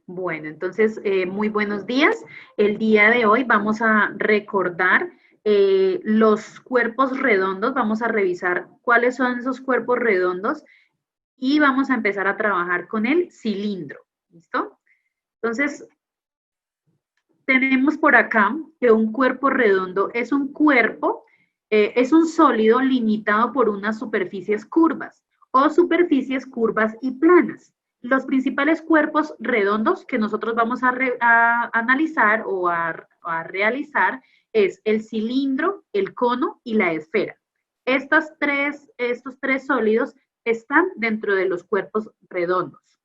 Bueno, entonces, muy buenos días. El día de hoy vamos a recordar los cuerpos redondos, vamos a revisar cuáles son esos cuerpos redondos y vamos a empezar a trabajar con el cilindro. ¿Listo? Entonces, tenemos por acá que un cuerpo redondo es un cuerpo, es un sólido limitado por unas superficies curvas o superficies curvas y planas. Los principales cuerpos redondos que nosotros vamos a analizar o a realizar es el cilindro, el cono y la esfera. Estos tres sólidos están dentro de los cuerpos redondos.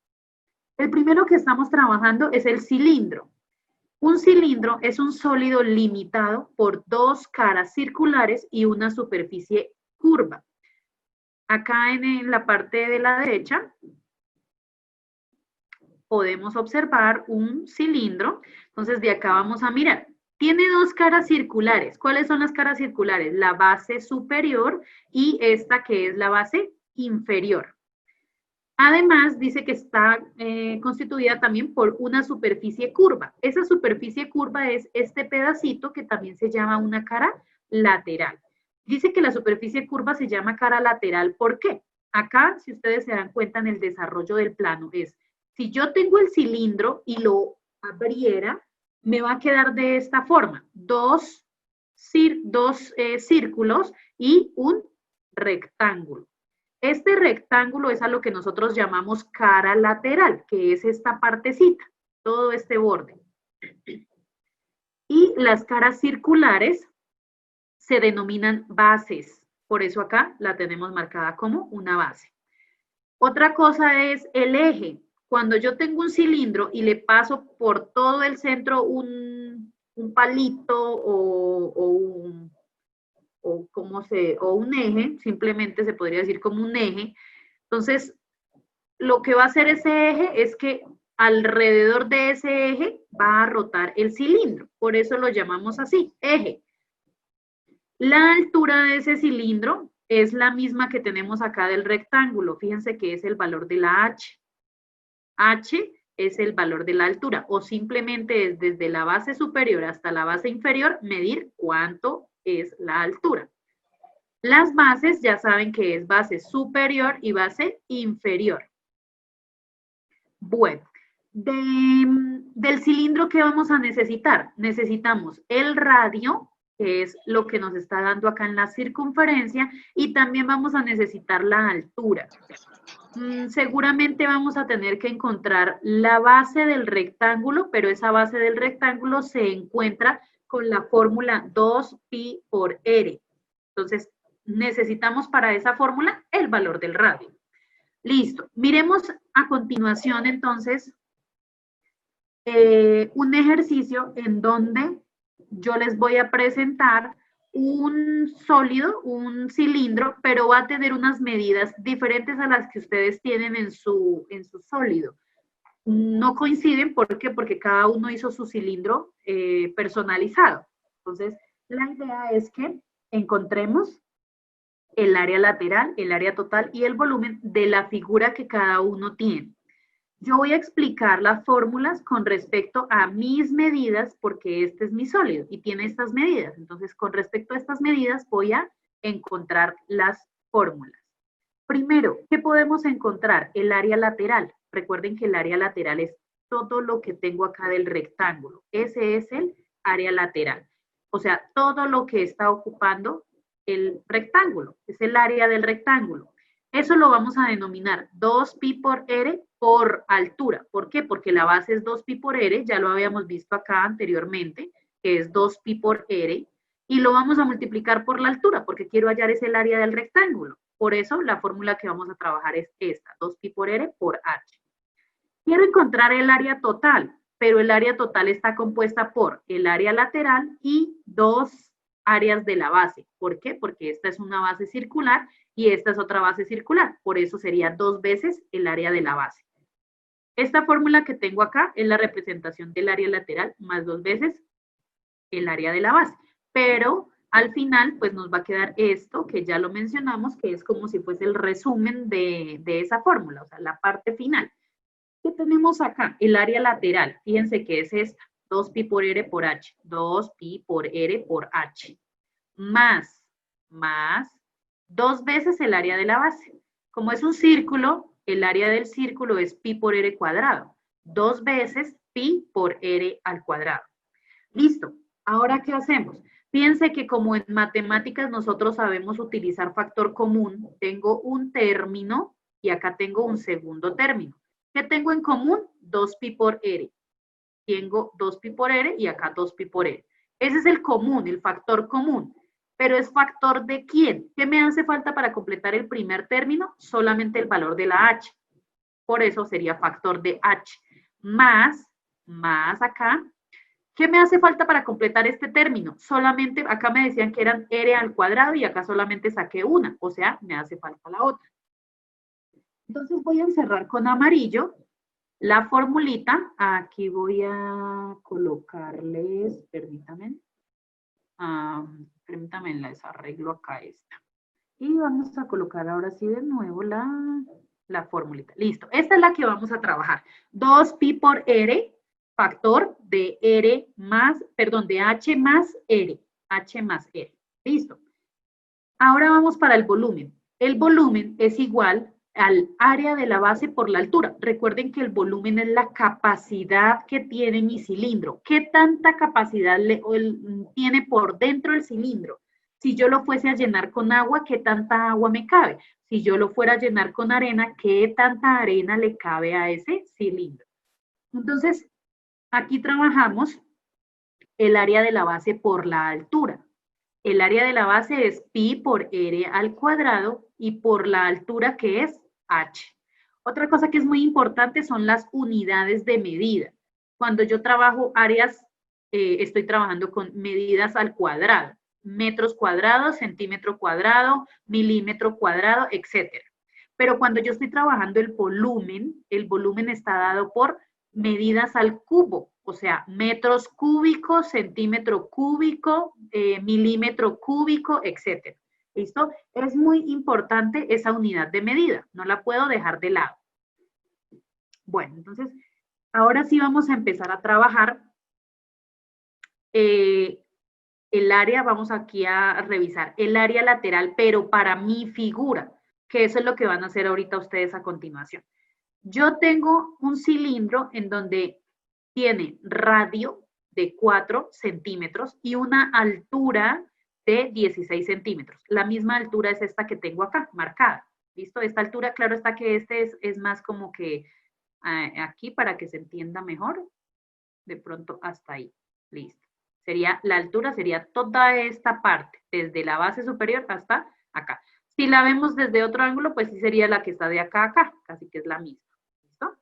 El primero que estamos trabajando es el cilindro. Un cilindro es un sólido limitado por dos caras circulares y una superficie curva. Acá en la parte de la derecha podemos observar un cilindro. Entonces de acá vamos a mirar. Tiene dos caras circulares. ¿Cuáles son las caras circulares? La base superior y esta que es la base inferior. Además, dice que está constituida también por una superficie curva. Esa superficie curva es este pedacito que también se llama una cara lateral. Dice que la superficie curva se llama cara lateral. ¿Por qué? Acá, si ustedes se dan cuenta en el desarrollo del plano, es si yo tengo el cilindro y lo abriera, me va a quedar de esta forma. Dos círculos y un rectángulo. Este rectángulo es a lo que nosotros llamamos cara lateral, que es esta partecita, todo este borde. Y las caras circulares se denominan bases. Por eso acá la tenemos marcada como una base. Otra cosa es el eje. Cuando yo tengo un cilindro y le paso por todo el centro un palito o un eje, simplemente se podría decir como un eje. Entonces, lo que va a hacer ese eje es que alrededor de ese eje va a rotar el cilindro. Por eso lo llamamos así, eje. La altura de ese cilindro es la misma que tenemos acá del rectángulo. Fíjense que es el valor de la H. H es el valor de la altura o simplemente es desde la base superior hasta la base inferior medir cuánto es la altura. Las bases ya saben que es base superior y base inferior. Bueno, del cilindro, ¿qué vamos a necesitar? Necesitamos el radio, que es lo que nos está dando acá en la circunferencia, y también vamos a necesitar la altura. Seguramente vamos a tener que encontrar la base del rectángulo, pero esa base del rectángulo se encuentra con la fórmula 2pi por r. Entonces, necesitamos para esa fórmula el valor del radio. Listo. Miremos a continuación entonces un ejercicio en donde yo les voy a presentar un sólido, un cilindro, pero va a tener unas medidas diferentes a las que ustedes tienen en su sólido. No coinciden, ¿por qué? Porque cada uno hizo su cilindro personalizado. Entonces, la idea es que encontremos el área lateral, el área total y el volumen de la figura que cada uno tiene. Yo voy a explicar las fórmulas con respecto a mis medidas porque este es mi sólido y tiene estas medidas. Entonces, con respecto a estas medidas voy a encontrar las fórmulas. Primero, ¿qué podemos encontrar? El área lateral. Recuerden que el área lateral es todo lo que tengo acá del rectángulo. Ese es el área lateral. O sea, todo lo que está ocupando el rectángulo, es el área del rectángulo. Eso lo vamos a denominar 2pi por r por altura. ¿Por qué? Porque la base es 2pi por r, ya lo habíamos visto acá anteriormente, que es 2pi por r, y lo vamos a multiplicar por la altura, porque quiero hallar es el área del rectángulo. Por eso la fórmula que vamos a trabajar es esta, 2pi por r por h. Quiero encontrar el área total, pero el área total está compuesta por el área lateral y dos áreas de la base. ¿Por qué? Porque esta es una base circular y esta es otra base circular. Por eso sería 2 veces el área de la base. Esta fórmula que tengo acá es la representación del área lateral más 2 veces el área de la base. Pero al final, pues nos va a quedar esto, que ya lo mencionamos, que es como si fuese el resumen de esa fórmula, o sea, la parte final. ¿Qué tenemos acá? El área lateral. Fíjense que es esta. 2pi por r por h. 2pi por r por h. Más 2 veces el área de la base. Como es un círculo, el área del círculo es pi por r cuadrado. 2 veces pi por r al cuadrado. Listo. Ahora, ¿qué hacemos? Piense que como en matemáticas nosotros sabemos utilizar factor común, tengo un término y acá tengo un segundo término. ¿Qué tengo en común? 2pi por r. Tengo 2pi por r y acá 2pi por r. Ese es el común, el factor común. Pero ¿es factor de quién? ¿Qué me hace falta para completar el primer término? Solamente el valor de la h. Por eso sería factor de h. Más acá. ¿Qué me hace falta para completar este término? Solamente, acá me decían que eran r al cuadrado y acá solamente saqué una, o sea, me hace falta la otra. Entonces voy a encerrar con amarillo la formulita. Aquí voy a colocarles, permítanme, les arreglo acá esta. Y vamos a colocar ahora sí de nuevo la formulita. Listo, esta es la que vamos a trabajar. 2pi por r, factor de r más, perdón, de h más r. H más r. Listo. Ahora vamos para el volumen. El volumen es igual al área de la base por la altura. Recuerden que el volumen es la capacidad que tiene mi cilindro. ¿Qué tanta capacidad tiene por dentro el cilindro? Si yo lo fuese a llenar con agua, ¿qué tanta agua me cabe? Si yo lo fuera a llenar con arena, ¿qué tanta arena le cabe a ese cilindro? Entonces, aquí trabajamos el área de la base por la altura. El área de la base es pi por r al cuadrado y por la altura que es h. Otra cosa que es muy importante son las unidades de medida. Cuando yo trabajo áreas, estoy trabajando con medidas al cuadrado. Metros cuadrados, centímetro cuadrado, milímetro cuadrado, etc. Pero cuando yo estoy trabajando el volumen está dado por medidas al cubo, o sea, metros cúbicos, centímetro cúbico, milímetro cúbico, etc. ¿Listo? Es muy importante esa unidad de medida, no la puedo dejar de lado. Bueno, entonces, ahora sí vamos a empezar a trabajar el área, vamos aquí a revisar el área lateral, pero para mi figura, que eso es lo que van a hacer ahorita ustedes a continuación. Yo tengo un cilindro en donde tiene radio de 4 centímetros y una altura de 16 centímetros. La misma altura es esta que tengo acá, marcada. ¿Listo? Esta altura, claro está que este es más como que aquí para que se entienda mejor. De pronto hasta ahí. Listo. La altura sería toda esta parte, desde la base superior hasta acá. Si la vemos desde otro ángulo, pues sí sería la que está de acá a acá, casi que es la misma. ¿Listo?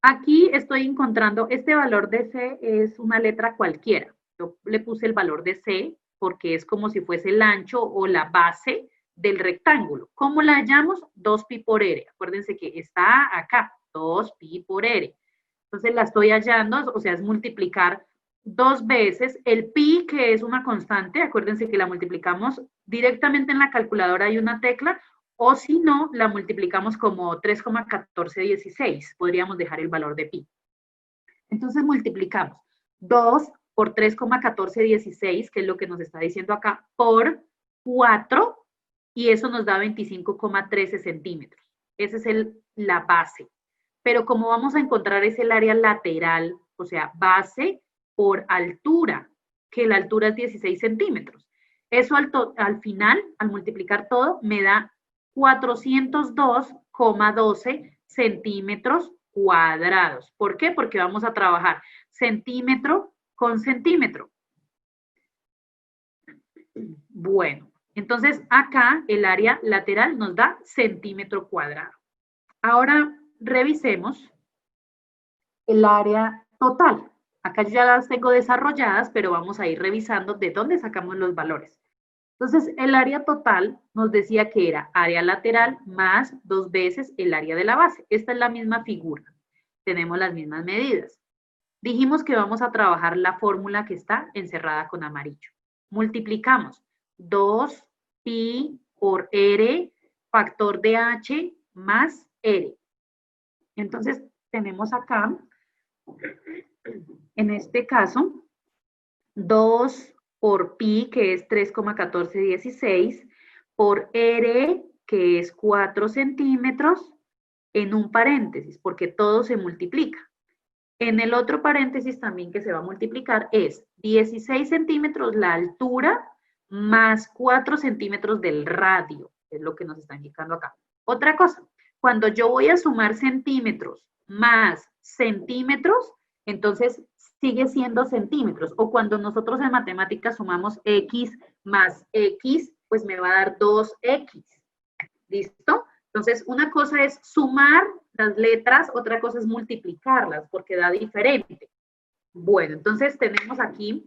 Aquí estoy encontrando, este valor de C es una letra cualquiera. Yo le puse el valor de C porque es como si fuese el ancho o la base del rectángulo. ¿Cómo la hallamos? 2pi por r. Acuérdense que está acá, 2pi por r. Entonces la estoy hallando, o sea, es multiplicar 2 veces el pi, que es una constante. Acuérdense que la multiplicamos directamente en la calculadora, hay una tecla, o si no, la multiplicamos como 3,1416. Podríamos dejar el valor de pi. Entonces multiplicamos 2 por 3,1416, que es lo que nos está diciendo acá, por 4, y eso nos da 25,13 centímetros. Esa es la base. Pero como vamos a encontrar es el área lateral, o sea, base por altura, que la altura es 16 centímetros. Eso al final, al multiplicar todo, me da 402,12 centímetros cuadrados. ¿Por qué? Porque vamos a trabajar centímetro con centímetro. Bueno, entonces acá el área lateral nos da centímetro cuadrado. Ahora revisemos el área total. Acá yo ya las tengo desarrolladas, pero vamos a ir revisando de dónde sacamos los valores. Entonces, el área total nos decía que era área lateral más 2 veces el área de la base. Esta es la misma figura. Tenemos las mismas medidas. Dijimos que vamos a trabajar la fórmula que está encerrada con amarillo. Multiplicamos 2pi por r, factor de h más r. Entonces, tenemos acá, en este caso, 2 por pi, que es 3,1416, por r, que es 4 centímetros, en un paréntesis, porque todo se multiplica. En el otro paréntesis también que se va a multiplicar es 16 centímetros la altura más 4 centímetros del radio, es lo que nos está indicando acá. Otra cosa, cuando yo voy a sumar centímetros más centímetros, entonces sigue siendo centímetros. O cuando nosotros en matemáticas sumamos x más x, pues me va a dar 2x. ¿Listo? Entonces, una cosa es sumar las letras, otra cosa es multiplicarlas, porque da diferente. Bueno, entonces tenemos aquí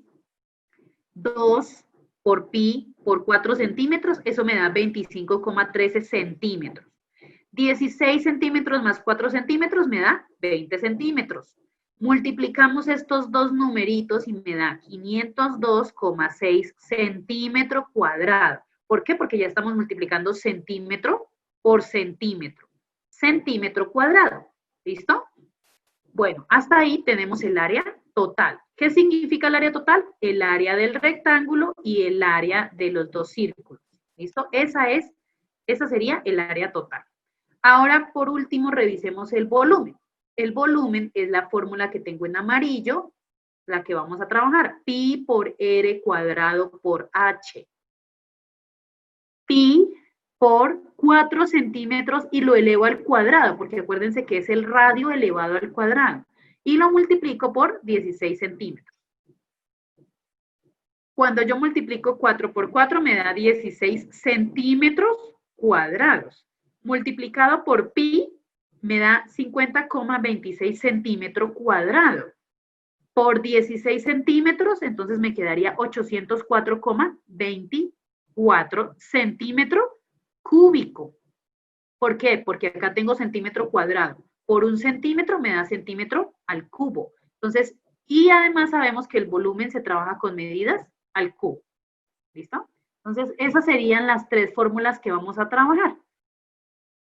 2 por pi por 4 centímetros, eso me da 25,13 centímetros. 16 centímetros más 4 centímetros me da 20 centímetros. Multiplicamos estos dos numeritos y me da 502,6 centímetro cuadrado. ¿Por qué? Porque ya estamos multiplicando centímetro por centímetro. Centímetro cuadrado. ¿Listo? Bueno, hasta ahí tenemos el área total. ¿Qué significa el área total? El área del rectángulo y el área de los dos círculos. ¿Listo? Esa sería el área total. Ahora, por último, revisemos el volumen. El volumen es la fórmula que tengo en amarillo, la que vamos a trabajar. Pi por r cuadrado por h. Pi por 4 centímetros y lo elevo al cuadrado, porque acuérdense que es el radio elevado al cuadrado. Y lo multiplico por 16 centímetros. Cuando yo multiplico 4 por 4 me da 16 centímetros cuadrados. Multiplicado por pi me da 50,26 centímetros cuadrados. Por 16 centímetros, entonces me quedaría 804,24 centímetros cúbico. ¿Por qué? Porque acá tengo centímetro cuadrado. Por 1 centímetro me da centímetro al cubo. Entonces, y además sabemos que el volumen se trabaja con medidas al cubo. ¿Listo? Entonces, esas serían las 3 fórmulas que vamos a trabajar.